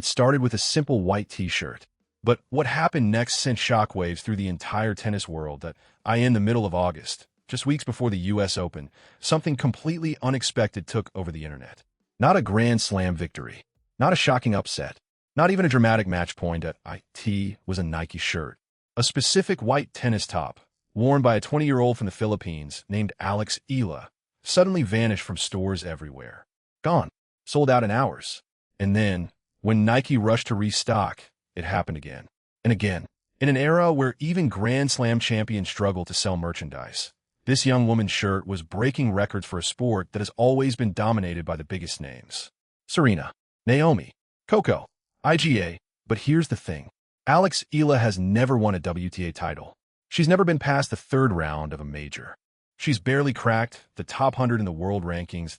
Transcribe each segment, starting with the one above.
It started with a simple white t-shirt. But what happened next sent shockwaves through the entire tennis world that in the middle of August, just weeks before the U.S. Open, something completely unexpected took over the internet. Not a Grand Slam victory, not a shocking upset, not even a dramatic match point at IT was a Nike shirt. A specific white tennis top, worn by a 20-year-old from the Philippines named Alex Eala, suddenly vanished from stores everywhere. Gone. Sold out in hours. And then, when Nike rushed to restock, it happened again. And again. In an era where even Grand Slam champions struggle to sell merchandise, this young woman's shirt was breaking records for a sport that has always been dominated by the biggest names. Serena, Naomi, Coco, IGA. But here's the thing. Alex Eala has never won a WTA title. She's never been past the third round of a major. She's barely cracked the top 100 in the world rankings.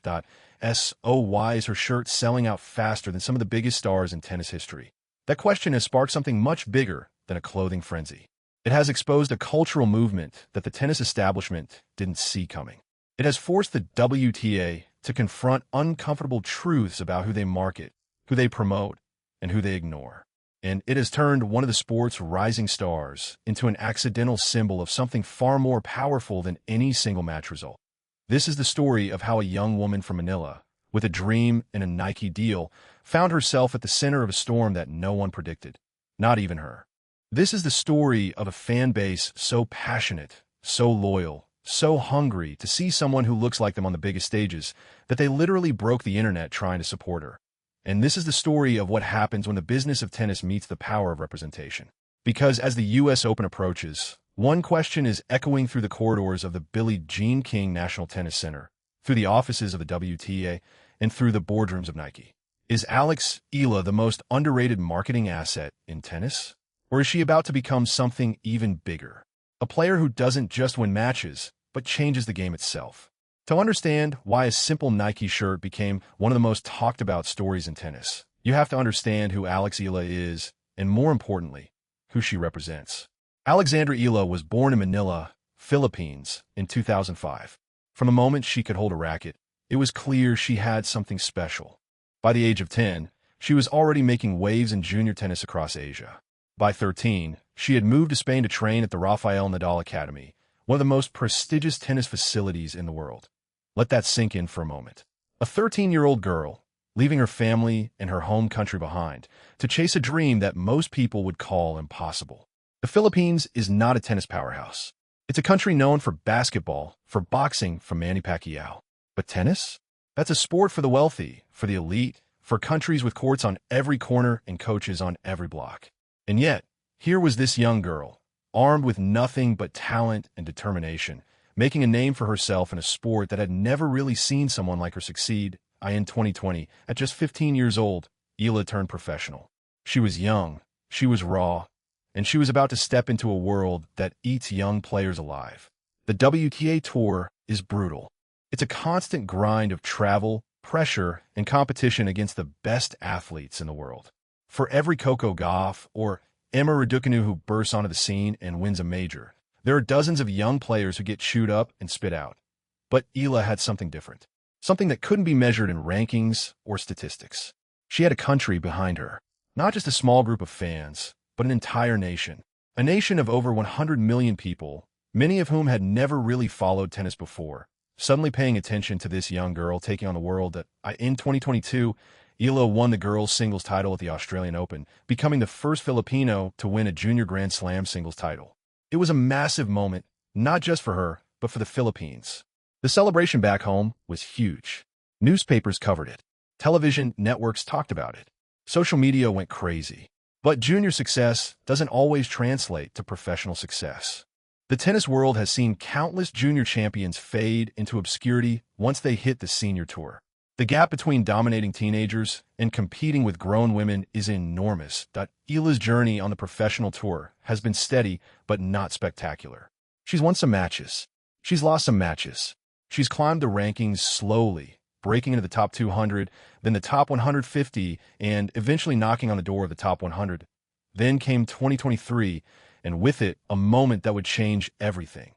So why is her shirt selling out faster than some of the biggest stars in tennis history? That question has sparked something much bigger than a clothing frenzy. It has exposed a cultural movement that the tennis establishment didn't see coming. It has forced the WTA to confront uncomfortable truths about who they market, who they promote, and who they ignore. And it has turned one of the sport's rising stars into an accidental symbol of something far more powerful than any single match result. This is the story of how a young woman from Manila, with a dream and a Nike deal, found herself at the center of a storm that no one predicted, not even her. This is the story of a fan base so passionate, so loyal, so hungry to see someone who looks like them on the biggest stages that they literally broke the internet trying to support her. And this is the story of what happens when the business of tennis meets the power of representation. Because as the U.S. Open approaches, one question is echoing through the corridors of the Billie Jean King National Tennis Center, through the offices of the WTA, and through the boardrooms of Nike. Is Alex Eala the most underrated marketing asset in tennis? Or is she about to become something even bigger? A player who doesn't just win matches, but changes the game itself. To understand why a simple Nike shirt became one of the most talked about stories in tennis, you have to understand who Alex Eala is, and more importantly, who she represents. Alexandra Eala was born in Manila, Philippines, in 2005. From the moment she could hold a racket, it was clear she had something special. By the age of 10, she was already making waves in junior tennis across Asia. By 13, she had moved to Spain to train at the Rafael Nadal Academy, one of the most prestigious tennis facilities in the world. Let that sink in for a moment. A 13-year-old girl, leaving her family and her home country behind, to chase a dream that most people would call impossible. The Philippines is not a tennis powerhouse. It's a country known for basketball, for boxing, for Manny Pacquiao. But tennis? That's a sport for the wealthy, for the elite, for countries with courts on every corner and coaches on every block. And yet, here was this young girl, armed with nothing but talent and determination, making a name for herself in a sport that had never really seen someone like her succeed. In 2020, at just 15 years old, Eala turned professional. She was young, she was raw, and she was about to step into a world that eats young players alive. The WTA Tour is brutal. It's a constant grind of travel, pressure, and competition against the best athletes in the world. For every Coco Gauff or Emma Raducanu who bursts onto the scene and wins a major, there are dozens of young players who get chewed up and spit out. But Eala had something different, something that couldn't be measured in rankings or statistics. She had a country behind her, not just a small group of fans, but an entire nation. A nation of over 100 million people, many of whom had never really followed tennis before, suddenly paying attention to this young girl taking on the world that, in 2022, Eala won the girls' singles title at the Australian Open, becoming the first Filipino to win a junior Grand Slam singles title. It was a massive moment, not just for her, but for the Philippines. The celebration back home was huge. Newspapers covered it. Television networks talked about it. Social media went crazy. But junior success doesn't always translate to professional success. The tennis world has seen countless junior champions fade into obscurity once they hit the senior tour. The gap between dominating teenagers and competing with grown women is enormous. Eala's journey on the professional tour has been steady, but not spectacular. She's won some matches. She's lost some matches. She's climbed the rankings slowly, breaking into the top 200, then the top 150, and eventually knocking on the door of the top 100. Then came 2023, and with it, a moment that would change everything.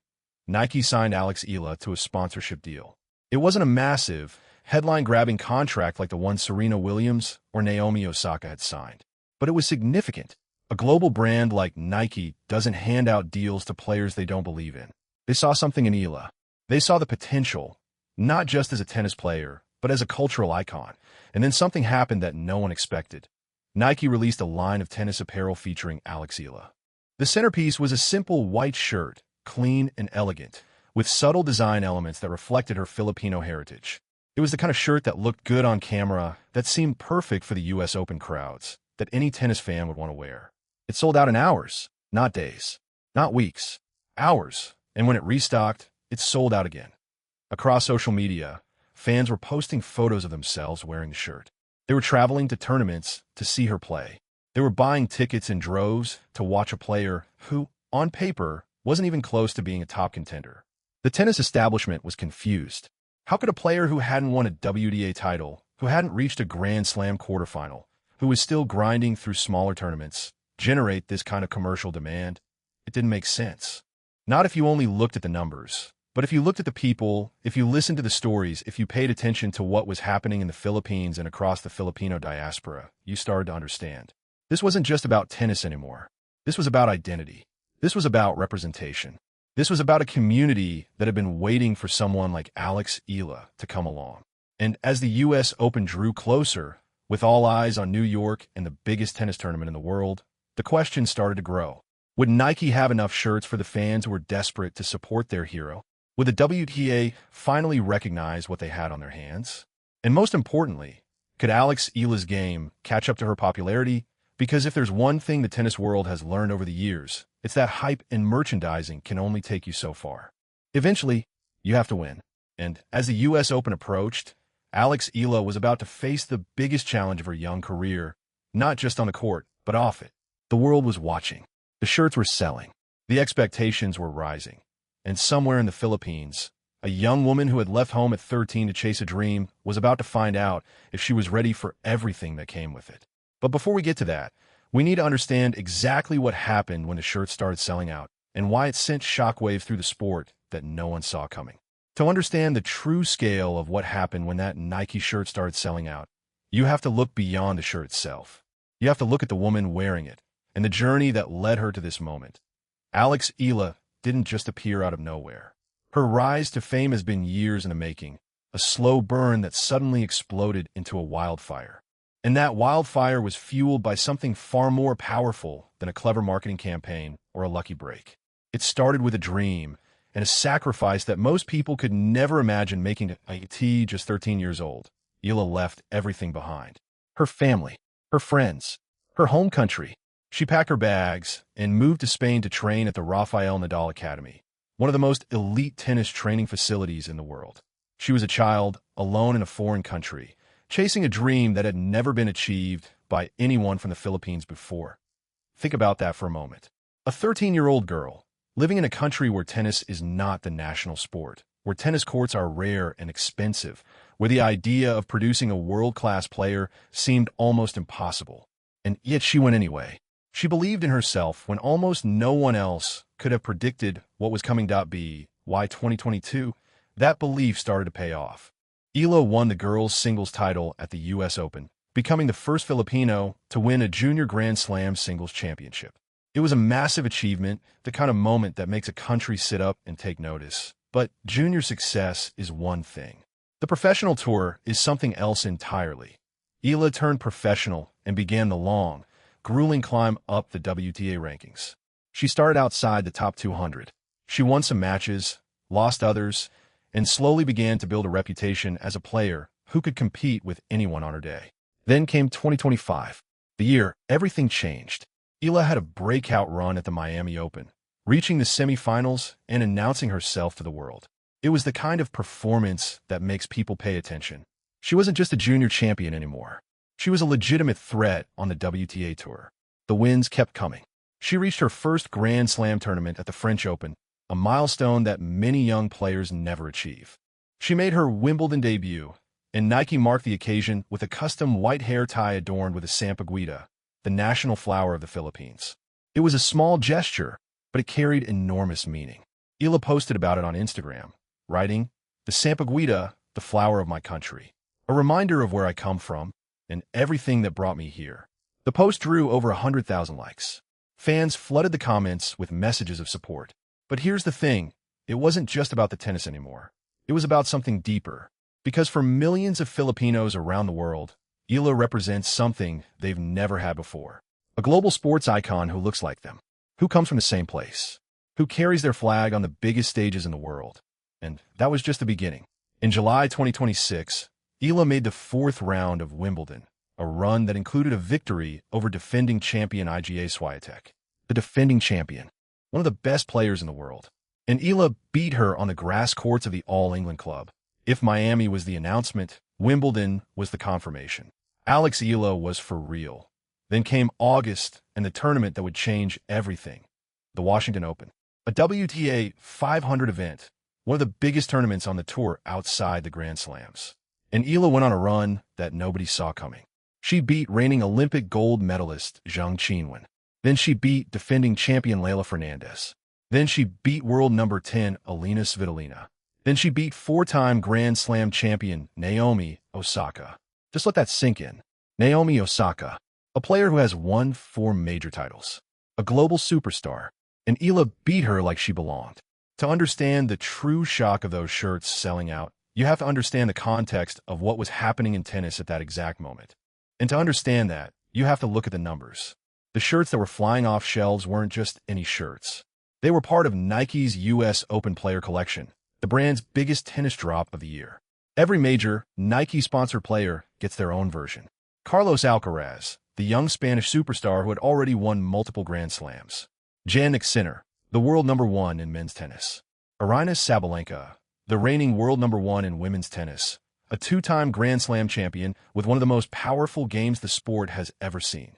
Nike signed Alex Eala to a sponsorship deal. It wasn't a massive, headline-grabbing contract like the one Serena Williams or Naomi Osaka had signed. But it was significant. A global brand like Nike doesn't hand out deals to players they don't believe in. They saw something in Eala. They saw the potential, not just as a tennis player, but as a cultural icon. And then something happened that no one expected. Nike released a line of tennis apparel featuring Alex Eala. The centerpiece was a simple white shirt, clean and elegant, with subtle design elements that reflected her Filipino heritage. It was the kind of shirt that looked good on camera, that seemed perfect for the US Open crowds, that any tennis fan would want to wear. It sold out in hours, not days, not weeks, hours, and when it restocked, it sold out again. Across social media, fans were posting photos of themselves wearing the shirt. They were traveling to tournaments to see her play. They were buying tickets in droves to watch a player who, on paper, wasn't even close to being a top contender. The tennis establishment was confused. How could a player who hadn't won a WTA title, who hadn't reached a Grand Slam quarterfinal, who was still grinding through smaller tournaments, generate this kind of commercial demand? It didn't make sense. Not if you only looked at the numbers, but if you looked at the people, if you listened to the stories, if you paid attention to what was happening in the Philippines and across the Filipino diaspora, you started to understand. This wasn't just about tennis anymore. This was about identity. This was about representation. This was about a community that had been waiting for someone like Alex Eala to come along. And as the US Open drew closer, with all eyes on New York and the biggest tennis tournament in the world, the question started to grow. Would Nike have enough shirts for the fans who were desperate to support their hero? Would the WTA finally recognize what they had on their hands? And most importantly, could Alex Eala's game catch up to her popularity? Because if there's one thing the tennis world has learned over the years, it's that hype and merchandising can only take you so far. Eventually, you have to win. And as the US Open approached, Alex Eala was about to face the biggest challenge of her young career, not just on the court, but off it. The world was watching. The shirts were selling. The expectations were rising. And somewhere in the Philippines, a young woman who had left home at 13 to chase a dream was about to find out if she was ready for everything that came with it. But before we get to that, we need to understand exactly what happened when the shirt started selling out and why it sent shockwaves through the sport that no one saw coming. To understand the true scale of what happened when that Nike shirt started selling out, you have to look beyond the shirt itself. You have to look at the woman wearing it and the journey that led her to this moment. Alex Eala didn't just appear out of nowhere. Her rise to fame has been years in the making, a slow burn that suddenly exploded into a wildfire. And that wildfire was fueled by something far more powerful than a clever marketing campaign or a lucky break. It started with a dream and a sacrifice that most people could never imagine making at just 13 years old. Eala left everything behind. Her family, her friends, her home country. She packed her bags and moved to Spain to train at the Rafael Nadal Academy, one of the most elite tennis training facilities in the world. She was a child, alone in a foreign country, chasing a dream that had never been achieved by anyone from the Philippines before. Think about that for a moment. A 13-year-old girl, living in a country where tennis is not the national sport, where tennis courts are rare and expensive, where the idea of producing a world-class player seemed almost impossible. And yet she went anyway. She believed in herself when almost no one else could have predicted what was coming. Why 2022? That belief started to pay off. Eala won the girls' singles title at the US Open, becoming the first Filipino to win a junior Grand Slam singles championship. It was a massive achievement, the kind of moment that makes a country sit up and take notice. But junior success is one thing. The professional tour is something else entirely. Eala turned professional and began the long, grueling climb up the WTA rankings. She started outside the top 200. She won some matches, lost others, and slowly began to build a reputation as a player who could compete with anyone on her day. Then came 2025, the year everything changed. Eala had a breakout run at the Miami Open, reaching the semifinals and announcing herself to the world. It was the kind of performance that makes people pay attention. She wasn't just a junior champion anymore. She was a legitimate threat on the WTA Tour. The wins kept coming. She reached her first Grand Slam tournament at the French Open, a milestone that many young players never achieve. She made her Wimbledon debut, and Nike marked the occasion with a custom white hair tie adorned with a sampaguita, the national flower of the Philippines. It was a small gesture, but it carried enormous meaning. Eala posted about it on Instagram, writing, "The sampaguita, the flower of my country. a reminder of where I come from and everything that brought me here. The post drew over 100,000 likes. Fans flooded the comments with messages of support. But here's the thing, it wasn't just about the tennis anymore. It was about something deeper. Because for millions of Filipinos around the world, Eala represents something they've never had before. A global sports icon who looks like them, who comes from the same place, who carries their flag on the biggest stages in the world. And that was just the beginning. In July 2026, Eala made the fourth round of Wimbledon, a run that included a victory over defending champion Iga Swiatek. The defending champion, one of the best players in the world. And Eala beat her on the grass courts of the All England Club. If Miami was the announcement, Wimbledon was the confirmation. Alex Eala was for real. Then came August and the tournament that would change everything. The Washington Open. A WTA 500 event, one of the biggest tournaments on the tour outside the Grand Slams. And Eala went on a run that nobody saw coming. She beat reigning Olympic gold medalist Zheng Qinwen. Then she beat defending champion Leylah Fernandez. Then she beat world number 10 Alina Svitolina. Then she beat four-time Grand Slam champion Naomi Osaka. Just let that sink in. Naomi Osaka, a player who has won 4 major titles. A global superstar. And Eala beat her like she belonged. To understand the true shock of those shirts selling out, you have to understand the context of what was happening in tennis at that exact moment. And to understand that, you have to look at the numbers. The shirts that were flying off shelves weren't just any shirts. They were part of Nike's US Open Player Collection, the brand's biggest tennis drop of the year. Every major Nike-sponsored player gets their own version. Carlos Alcaraz, the young Spanish superstar who had already won multiple Grand Slams. Jannik Sinner, the world number 1 in men's tennis. Aryna Sabalenka, the reigning world number 1 in women's tennis, a 2-time Grand Slam champion with one of the most powerful games the sport has ever seen.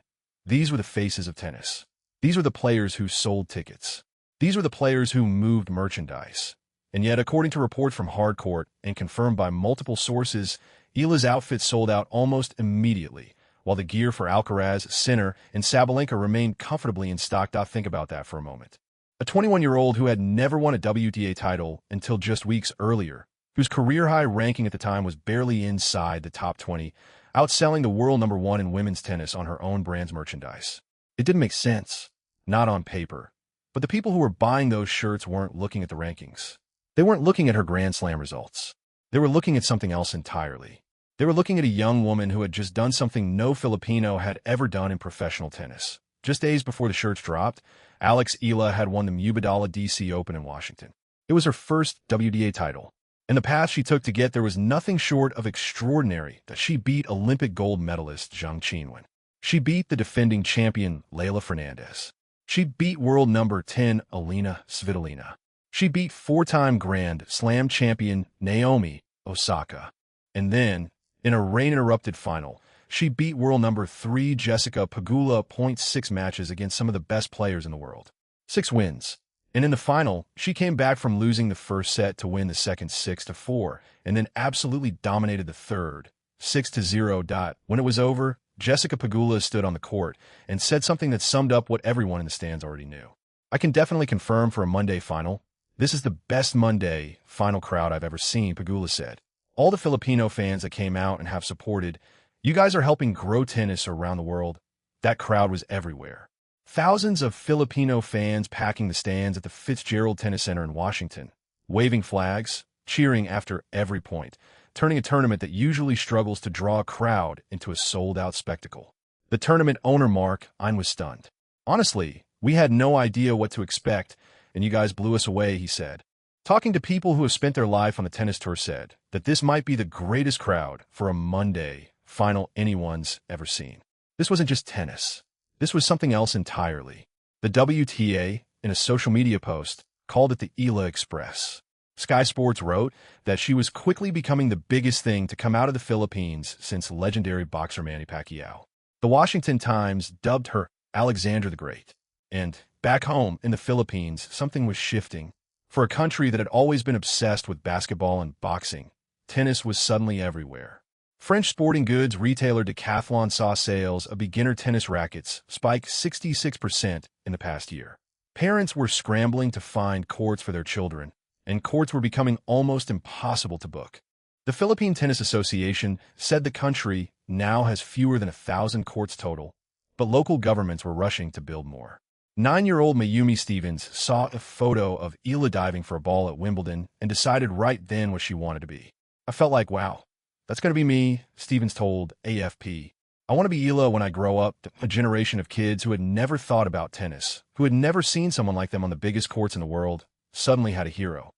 These were the faces of tennis. These were the players who sold tickets. These were the players who moved merchandise. And yet, according to reports from Hardcourt and confirmed by multiple sources, Eala's outfit sold out almost immediately, while the gear for Alcaraz, Sinner, and Sabalenka remained comfortably in stock. Think about that for a moment. A 21-year-old who had never won a WTA title until just weeks earlier, whose career-high ranking at the time was barely inside the top 20, outselling the world number 1 in women's tennis on her own brand's merchandise. It didn't make sense. Not on paper. But the people who were buying those shirts weren't looking at the rankings. They weren't looking at her Grand Slam results. They were looking at something else entirely. They were looking at a young woman who had just done something no Filipino had ever done in professional tennis. Just days before the shirts dropped, Alex Eala had won the Mubadala DC Open in Washington. It was her first WTA title. And the path she took to get there was nothing short of extraordinary that she beat Olympic gold medalist Zheng Qinwen. She beat the defending champion Leylah Fernandez. She beat world number 10 Alina Svitolina. She beat 4-time Grand Slam champion Naomi Osaka. And then, in a rain-interrupted final, she beat world number 3 Jessica Pegula 0.6 matches against some of the best players in the world. 6 wins. And in the final, she came back from losing the first set to win the second 6-4, and then absolutely dominated the third, 6-0. When it was over, Jessica Pegula stood on the court and said something that summed up what everyone in the stands already knew. I can definitely confirm for a Monday final, this is the best Monday final crowd I've ever seen, Pegula said. All the Filipino fans that came out and have supported, you guys are helping grow tennis around the world. That crowd was everywhere. Thousands of Filipino fans packing the stands at the Fitzgerald Tennis Center in Washington, waving flags, cheering after every point, turning a tournament that usually struggles to draw a crowd into a sold-out spectacle. The tournament owner Mark Ein was stunned. Honestly, we had no idea what to expect, and you guys blew us away, he said. Talking to people who have spent their life on the tennis tour said that this might be the greatest crowd for a Monday final anyone's ever seen. This wasn't just tennis. This was something else entirely. The WTA, in a social media post, called it the Eala Express. Sky Sports wrote that she was quickly becoming the biggest thing to come out of the Philippines since legendary boxer Manny Pacquiao. The Washington Times dubbed her Alexander the Great. And back home in the Philippines, something was shifting. For a country that had always been obsessed with basketball and boxing, tennis was suddenly everywhere. French sporting goods retailer Decathlon saw sales of beginner tennis rackets spike 66% in the past year. Parents were scrambling to find courts for their children, and courts were becoming almost impossible to book. The Philippine Tennis Association said the country now has fewer than 1,000 courts total, but local governments were rushing to build more. 9-year-old Mayumi Stevens saw a photo of Eala diving for a ball at Wimbledon and decided right then what she wanted to be. "I felt like, wow, that's going to be me," Stevens told AFP. "I want to be Eala when I grow up." A generation of kids who had never thought about tennis, who had never seen someone like them on the biggest courts in the world, suddenly had a hero.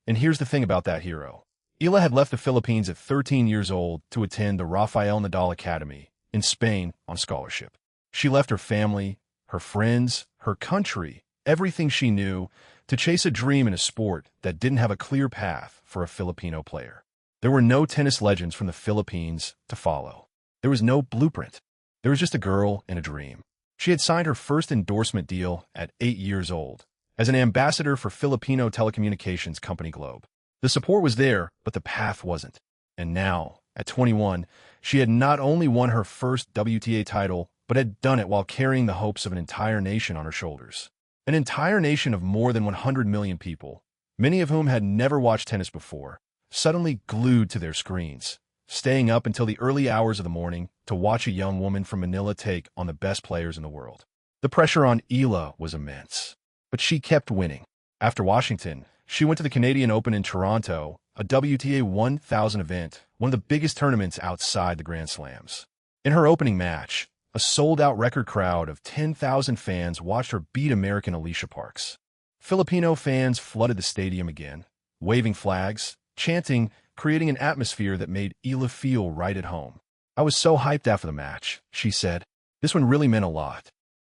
And here's the thing about that hero. Eala had left the Philippines at 13 years old to attend the Rafael Nadal Academy in Spain on scholarship. She left her family, her friends, her country, everything she knew, to chase a dream in a sport that didn't have a clear path for a Filipino player. There were no tennis legends from the Philippines to follow. There was no blueprint. There was just a girl and a dream. She had signed her first endorsement deal at 8 years old as an ambassador for Filipino telecommunications company Globe. The support was there, but the path wasn't. And now, at 21, she had not only won her first WTA title, but had done it while carrying the hopes of an entire nation on her shoulders. An entire nation of more than 100 million people, many of whom had never watched tennis before, suddenly glued to their screens, staying up until the early hours of the morning to watch a young woman from Manila take on the best players in the world. The pressure on Eala was immense, but she kept winning. After Washington, she went to the Canadian Open in Toronto, a WTA 1000 event, one of the biggest tournaments outside the Grand Slams. In her opening match, a sold-out record crowd of 10,000 fans watched her beat American Alicia Parks. Filipino fans flooded the stadium again, waving flags, chanting, creating an atmosphere that made Eala feel right at home. "I was so hyped after the match," she said. "This one really meant a lot.